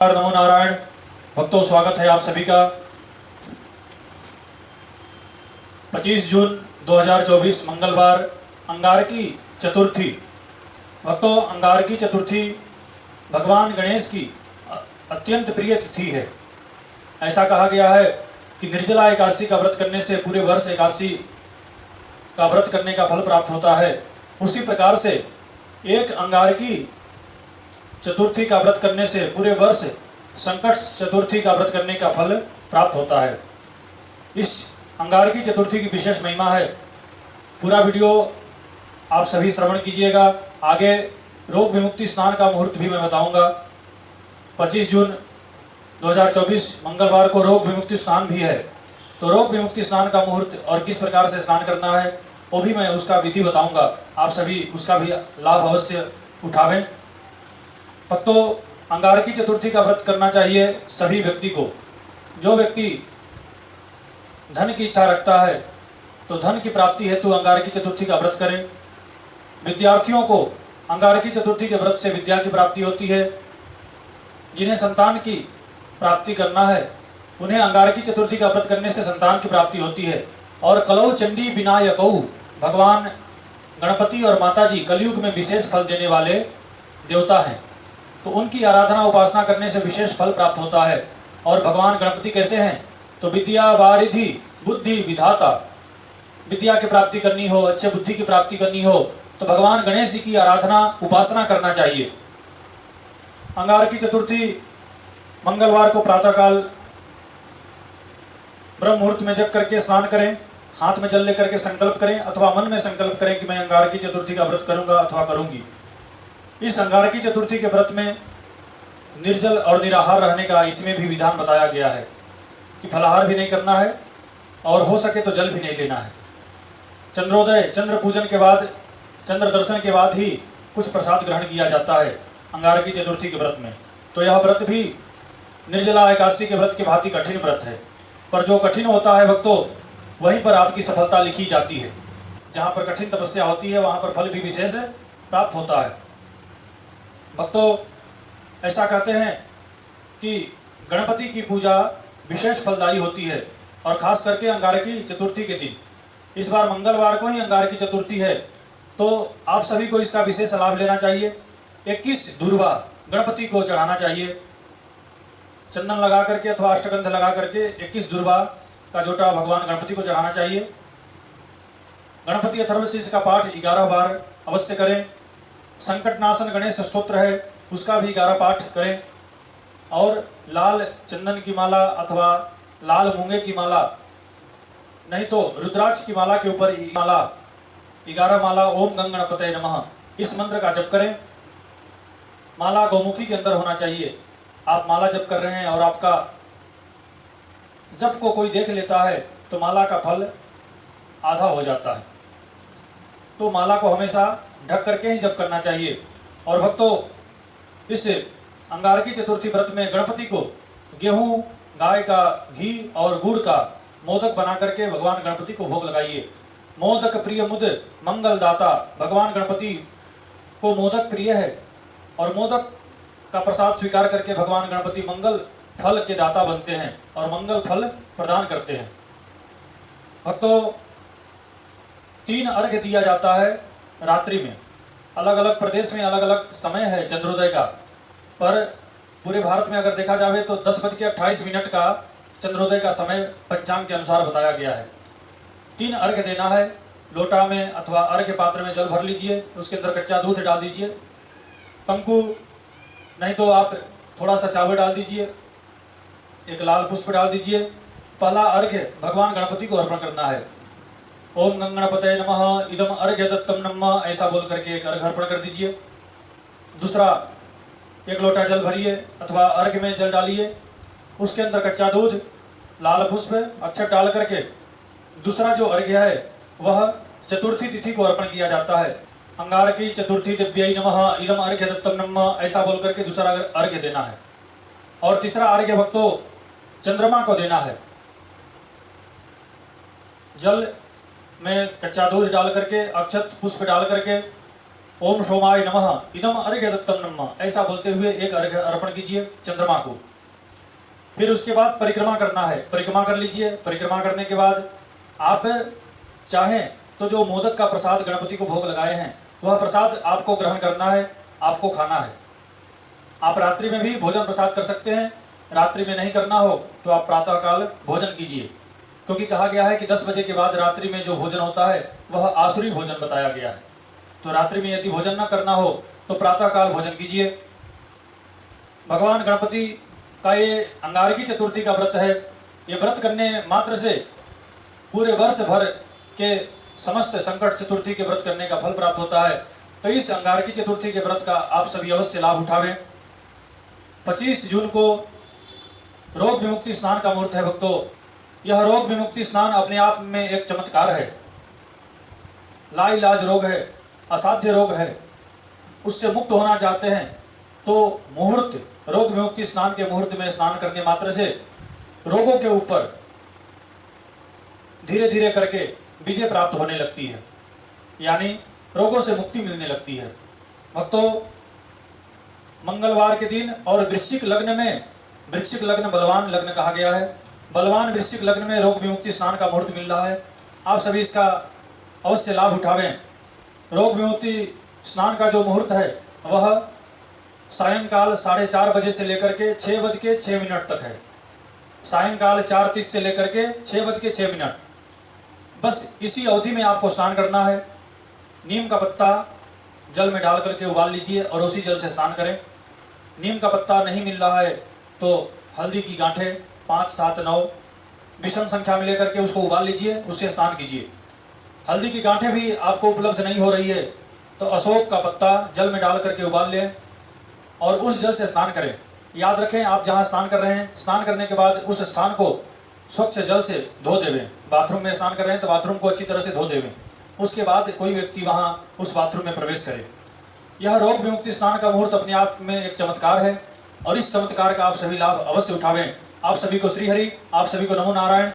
नमो नारायण। भक्तों, स्वागत है आप सभी का। 25 जून 2024 मंगलवार, अंगारकी चतुर्थी। भक्तों, अंगारकी चतुर्थी भगवान गणेश की अत्यंत प्रिय तिथि है। ऐसा कहा गया है कि निर्जला एकादशी का व्रत करने से पूरे वर्ष एकादशी का व्रत करने का फल प्राप्त होता है। उसी प्रकार से एक अंगारकी चतुर्थी का व्रत करने से पूरे वर्ष संकट चतुर्थी का व्रत करने का फल प्राप्त होता है। इस अंगारकी चतुर्थी की विशेष महिमा है। पूरा वीडियो आप सभी श्रवण कीजिएगा। आगे रोग विमुक्ति स्नान का मुहूर्त भी मैं बताऊंगा। 25 जून 2024 मंगलवार को रोग विमुक्ति स्नान भी है। तो रोग विमुक्ति स्नान का मुहूर्त और किस प्रकार से स्नान करना है वो भी मैं उसका विधि बताऊंगा। आप सभी उसका भी लाभ अवश्य उठावें। भक्तों, अंगारकी चतुर्थी का व्रत करना चाहिए सभी व्यक्ति को। जो व्यक्ति धन की इच्छा रखता है तो धन की प्राप्ति हेतु अंगारकी चतुर्थी का व्रत करें। विद्यार्थियों को अंगारकी चतुर्थी के व्रत से विद्या की प्राप्ति होती है। जिन्हें संतान की प्राप्ति करना है उन्हें अंगारकी चतुर्थी का व्रत करने से संतान की प्राप्ति होती है। और कलौ चंडी विनायकौ, भगवान गणपति और माता जी कलयुग में विशेष फल देने वाले देवता हैं। तो उनकी आराधना उपासना करने से विशेष फल प्राप्त होता है। और भगवान गणपति कैसे हैं? तो विद्या वारिधि बुद्धि विधाता। विद्या की प्राप्ति करनी हो, अच्छे बुद्धि की प्राप्ति करनी हो तो भगवान गणेश जी की आराधना उपासना करना चाहिए। अंगारकी चतुर्थी मंगलवार को प्रातःकाल ब्रह्म मुहूर्त में जग करके स्नान करें। हाथ में जल लेकर के संकल्प करें अथवा मन में संकल्प करें कि मैं अंगारकी चतुर्थी का व्रत करूंगा अथवा करूंगी। इस अंगारकी चतुर्थी के व्रत में निर्जल और निराहार रहने का इसमें भी विधान बताया गया है कि फलाहार भी नहीं करना है और हो सके तो जल भी नहीं लेना है। चंद्रोदय, चंद्र पूजन के बाद, चंद्र दर्शन के बाद ही कुछ प्रसाद ग्रहण किया जाता है अंगारकी चतुर्थी के व्रत में। तो यह व्रत भी निर्जला एकादशी के व्रत की भांति कठिन व्रत है। पर जो कठिन होता है भक्तों, वहीं पर आपकी सफलता लिखी जाती है। जहाँ पर कठिन तपस्या होती है वहाँ पर फल भी विशेष प्राप्त होता है। भक्तों, ऐसा कहते हैं कि गणपति की पूजा विशेष फलदायी होती है और खास करके अंगारकी चतुर्थी के दिन। इस बार मंगलवार को ही अंगारकी चतुर्थी है तो आप सभी को इसका विशेष लाभ लेना चाहिए। 21 दूर्वा गणपति को चढ़ाना चाहिए। चंदन लगा करके अथवा अष्टगंध लगा करके 21 दूर्वा का जोटा भगवान गणपति को चढ़ाना चाहिए। गणपति अथर्वशीर्ष का पाठ 11 बार अवश्य करें। संकटनाशन गणेश स्तोत्र है उसका भी 11 पाठ करें। और लाल चंदन की माला अथवा लाल मूंगे की माला, नहीं तो रुद्राक्ष की माला के ऊपर माला 11 माला ओम गंग गणपतये नमः इस मंत्र का जप करें। माला गौमुखी के अंदर होना चाहिए। आप माला जप कर रहे हैं और आपका जप को कोई देख लेता है तो माला का फल आधा हो जाता है। तो माला को हमेशा ढक करके ही जप करना चाहिए। और भक्तों, इस अंगारकी चतुर्थी व्रत में गणपति को गेहूं, गाय का घी और गुड़ का मोदक बना करके भगवान गणपति को भोग लगाइए। मोदक प्रिय मुद मंगल दाता, भगवान गणपति को मोदक प्रिय है और मोदक का प्रसाद स्वीकार करके भगवान गणपति मंगल फल के दाता बनते हैं और मंगल फल प्रदान करते हैं। भक्तों, 3 अर्घ्य दिया जाता है रात्रि में। अलग अलग प्रदेश में अलग अलग समय है चंद्रोदय का, पर पूरे भारत में अगर देखा जाए तो 10:28 का चंद्रोदय का समय पंचांग के अनुसार बताया गया है। 3 अर्घ्य देना है। लोटा में अथवा अर्घ्य पात्र में जल भर लीजिए, उसके अंदर कच्चा दूध डाल दीजिए, कंकु नहीं तो आप थोड़ा सा चावल डाल दीजिए, एक लाल पुष्प डाल दीजिए। पहला अर्घ्य भगवान गणपति को अर्पण करना है। ओम गंग गणपतये नमः इदम अर्घ्य दत्तम नमः ऐसा बोल करके एक अर्घ्य अर्पण कर दीजिए। दूसरा, 1 लोटा जल भरिए अथवा अर्घ्य में जल डालिए, उसके अंदर कच्चा दूध, लाल पुष्प, अक्षत डाल करके दूसरा जो अर्घ्य है वह चतुर्थी तिथि को अर्पण किया जाता है। अंगारकी चतुर्थी दिव्यै नमः इदम अर्घ्य दत्तम नमः ऐसा बोल करके दूसरा अर्घ्य देना है। और तीसरा अर्घ्य भक्तों चंद्रमा को देना है। जल में कच्चा दूध डाल करके, अक्षत पुष्प डाल करके ओम सोमाय नमः इदम अर्घ्य दत्तम नमः, ऐसा बोलते हुए एक अर्घ्य अर्पण कीजिए चंद्रमा को। फिर उसके बाद परिक्रमा करना है, परिक्रमा कर लीजिए। परिक्रमा करने के बाद आप चाहें तो जो मोदक का प्रसाद गणपति को भोग लगाए हैं वह प्रसाद आपको ग्रहण करना है, आपको खाना है। आप रात्रि में भी भोजन प्रसाद कर सकते हैं। रात्रि में नहीं करना हो तो आप प्रातःकाल भोजन कीजिए, क्योंकि कहा गया है कि 10 बजे के बाद रात्रि में जो भोजन होता है वह आसुरी भोजन बताया गया है। तो रात्रि में यदि भोजन न करना हो तो प्रातःकाल भोजन कीजिए। भगवान गणपति का ये अंगारकी चतुर्थी का व्रत है। ये व्रत करने मात्र से पूरे वर्ष भर के समस्त संकट चतुर्थी के व्रत करने का फल प्राप्त होता है। तो इस अंगारकी चतुर्थी के व्रत का आप सभी अवश्य लाभ उठावें। 25 जून को रोग विमुक्ति स्नान का मुहूर्त है भक्तों। यह रोग विमुक्ति स्नान अपने आप में एक चमत्कार है। लाइलाज रोग है, असाध्य रोग है, उससे मुक्त होना चाहते हैं तो मुहूर्त, रोग विमुक्ति स्नान के मुहूर्त में स्नान करने मात्र से रोगों के ऊपर धीरे धीरे करके विजय प्राप्त होने लगती है, यानी रोगों से मुक्ति मिलने लगती है। भक्तों, मंगलवार के दिन और वृश्चिक लग्न में, वृश्चिक लग्न बलवान लग्न कहा गया है, बलवान वृश्चिक लग्न में रोग विमुक्ति स्नान का मुहूर्त मिल रहा है। आप सभी इसका अवश्य लाभ उठावें। रोग विमुक्ति स्नान का जो मुहूर्त है वह सायंकाल 4:30 बजे से लेकर के 6:06 तक है। सायंकाल 4:30 से लेकर के 6:06। बस इसी अवधि में आपको स्नान करना है। नीम का पत्ता जल में डाल करके उबाल लीजिए और उसी जल से स्नान करें। नीम का पत्ता नहीं मिल रहा है तो हल्दी की गांठें 5, 7, 9 विषम संख्या में लेकर के उसको उबाल लीजिए, उससे स्नान कीजिए। हल्दी की गांठें भी आपको उपलब्ध नहीं हो रही है तो अशोक का पत्ता जल में डाल करके उबाल लें और उस जल से स्नान करें। याद रखें, आप जहाँ स्नान कर रहे हैं, स्नान करने के बाद उस स्थान को स्वच्छ जल से धो देवें। बाथरूम में स्नान कर रहे हैं तो बाथरूम को अच्छी तरह से धो देवें। उसके बाद कोई व्यक्ति वहाँ उस बाथरूम में प्रवेश करे। यह रोग विमुक्ति स्नान का मुहूर्त अपने आप में एक चमत्कार है और इस चमत्कार का आप सभी लाभ अवश्य उठावें। आप सभी को श्री हरि, आप सभी को नमो नारायण।